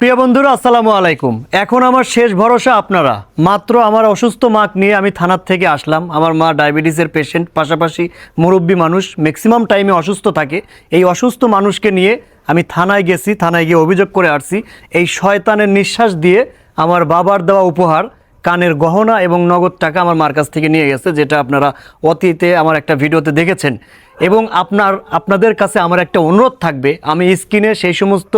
প্রিয় বন্ধুরা আসসালামু আলাইকুম। এখন আমার শেষ ভরসা আপনারা। মাত্র আমার অসুস্থ মাকে নিয়ে আমি থানার থেকে আসলাম। আমার মা ডায়াবেটিসের পেশেন্ট, পাশাপাশি মুরব্বী মানুষ, ম্যাক্সিমাম টাইমে অসুস্থ থাকে। এই অসুস্থ মানুষকে নিয়ে আমি থানায় গেছি, থানায় গিয়ে অভিযোগ করে আসছি এই শয়তানের নিঃশ্বাস দিয়ে আমার বাবার দেওয়া উপহার কানের গহনা এবং নগদ টাকা আমার মার কাছ থেকে নিয়ে গেছে, যেটা আপনারা অতীতে আমার একটা ভিডিওতে দেখেছেন। এবং আপনাদের কাছে আমার একটা অনুরোধ থাকবে, আমি স্ক্রিনে সেই সমস্ত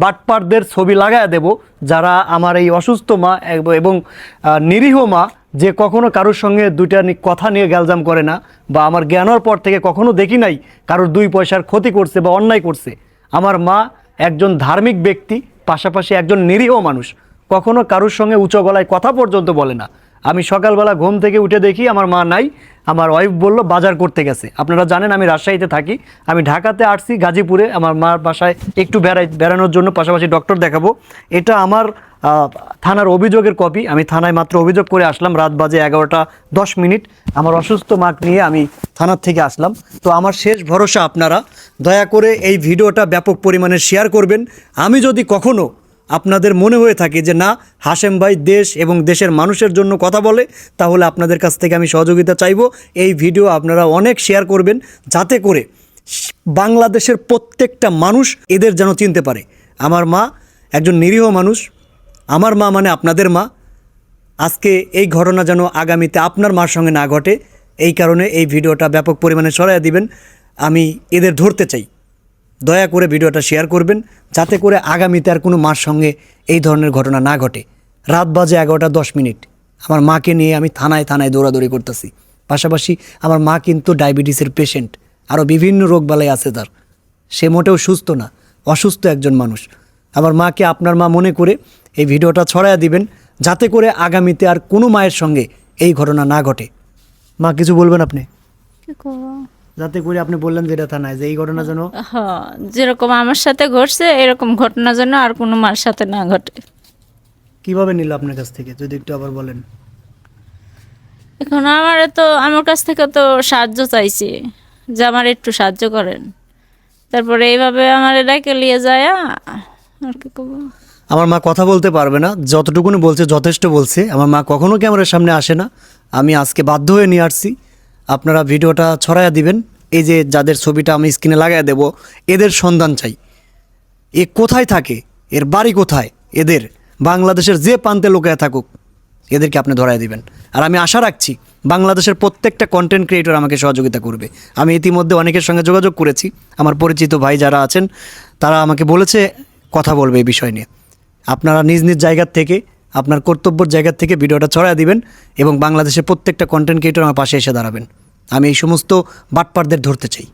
বাটপারদের ছবি লাগায় দেব যারা আমার এই অসুস্থ মা এবং নিরীহ মা, যে কখনো কারোর সঙ্গে দুইটা কথা নিয়ে গ্যালজাম করে না, বা আমার জ্ঞানের পর থেকে কখনো দেখি নাই কারোর দুই পয়সার ক্ষতি করছে বা অন্যায় করছে। আমার মা একজন ধার্মিক ব্যক্তি, পাশাপাশি একজন নিরীহ মানুষ, কখনো কারোর সঙ্গে উঁচু গলায় কথা পর্যন্ত বলে না। আমি সকালবেলা ঘুম থেকে উঠে দেখি আমার মা নাই, আমার ওয়াইফ বলল বাজার করতে গেছে। আপনারা জানেন আমি রাজশাহীতে থাকি, আমি ঢাকাতে আসছি গাজীপুরে আমার মার বাসায় একটু বেড়ানোর জন্য, পাশাপাশি ডক্টর দেখাবো। এটা আমার থানার অভিযোগের কপি। আমি থানায় মাত্র অভিযোগ করে আসলাম, রাত বাজে 11:10। আমার অসুস্থ মাক নিয়ে আমি থানার থেকে আসলাম। তো আমার শেষ ভরসা আপনারা দয়া করে এই ভিডিওটা ব্যাপক পরিমাণে শেয়ার করবেন। আমি যদি কখনো আপনাদের মনে হয়ে থাকে যে না, হাশেম ভাই দেশ এবং দেশের মানুষের জন্য কথা বলে, তাহলে আপনাদের কাছ থেকে আমি সহযোগিতা চাইব। এই ভিডিও আপনারা অনেক শেয়ার করবেন, যাতে করে বাংলাদেশের প্রত্যেকটা মানুষ এদের যেন চিনতে পারে। আমার মা একজন নিরীহ মানুষ, আমার মা মানে আপনাদের মা। আজকে এই ঘটনা যেন আগামীতে আপনার মার সঙ্গে না ঘটে, এই কারণে এই ভিডিওটা ব্যাপক পরিমাণে ছড়াইয়া দিবেন। আমি এদের ধরতে চাই। দয়া করে ভিডিওটা শেয়ার করবেন, যাতে করে আগামীতে আর কোনো মার সঙ্গে এই ধরনের ঘটনা না ঘটে। রাত বাজে 11:10। আমার মাকে নিয়ে আমি থানায় দৌড়াদৌড়ি করতেছি। পাশাপাশি আমার মা কিন্তু ডায়াবেটিসের পেশেন্ট, আরও বিভিন্ন রোগবালাই আছে তার। সে মোটেও সুস্থ না, অসুস্থ একজন মানুষ। আমার মাকে আপনার মা মনে করে এই ভিডিওটা ছড়াইয়া দিবেন, যাতে করে আগামীতে আর কোনো মায়ের সঙ্গে এই ঘটনা না ঘটে। মা কিছু বলবেন আপনি? যাতে করে আপনি বললেন যেটা থানায়, যে এই ঘটনা যেন যেরকম আমার সাথে ঘটছে এরকম ঘটনা যেন আর কোনো মার সাথে না ঘটে। কিভাবে নিল আপনার কাছ থেকে, যদি একটু আবার বলেন। এখন আমার কাছ থেকে তো সাহায্য চাইছি, যে আমার একটু সাহায্য করেন। তারপরে এইভাবে আমার এটাকে নিয়ে যায়, আর কি করবো। আমার মা কথা বলতে পারবে না, যতটুকুনি বলছে যথেষ্ট বলছে। আমার মা কখনো ক্যামেরার সামনে আসে না, আমি আজকে বাধ্য হয়ে নিয়ে আসছি। আপনারা ভিডিওটা ছড়াইয়া দিবেন। এই যে যাদের ছবিটা আমি স্ক্রিনে লাগাই দেব, এদের সন্ধান চাই। এ কোথায় থাকে, এর বাড়ি কোথায়, এদের বাংলাদেশের যে প্রান্তে লোকায় থাকুক এদেরকে আপনি ধরায় দিবেন। আর আমি আশা রাখছি বাংলাদেশের প্রত্যেকটা কন্টেন্ট ক্রিয়েটর আমাকে সহযোগিতা করবে। আমি ইতিমধ্যে অনেকের সঙ্গে যোগাযোগ করেছি, আমার পরিচিত ভাই যারা আছেন তারা আমাকে বলেছে কথা বলবে এই বিষয় নিয়ে। আপনারা নিজ নিজ জায়গার থেকে, আপনার কর্তব্যের জায়গার থেকে ভিডিওটা ছড়ায় দিবেন, এবং বাংলাদেশের প্রত্যেকটা কন্টেন্ট ক্রিয়েটর আমার পাশে এসে দাঁড়াবেন। আমি এই সমস্ত বাটপারদের ধরতে চাই।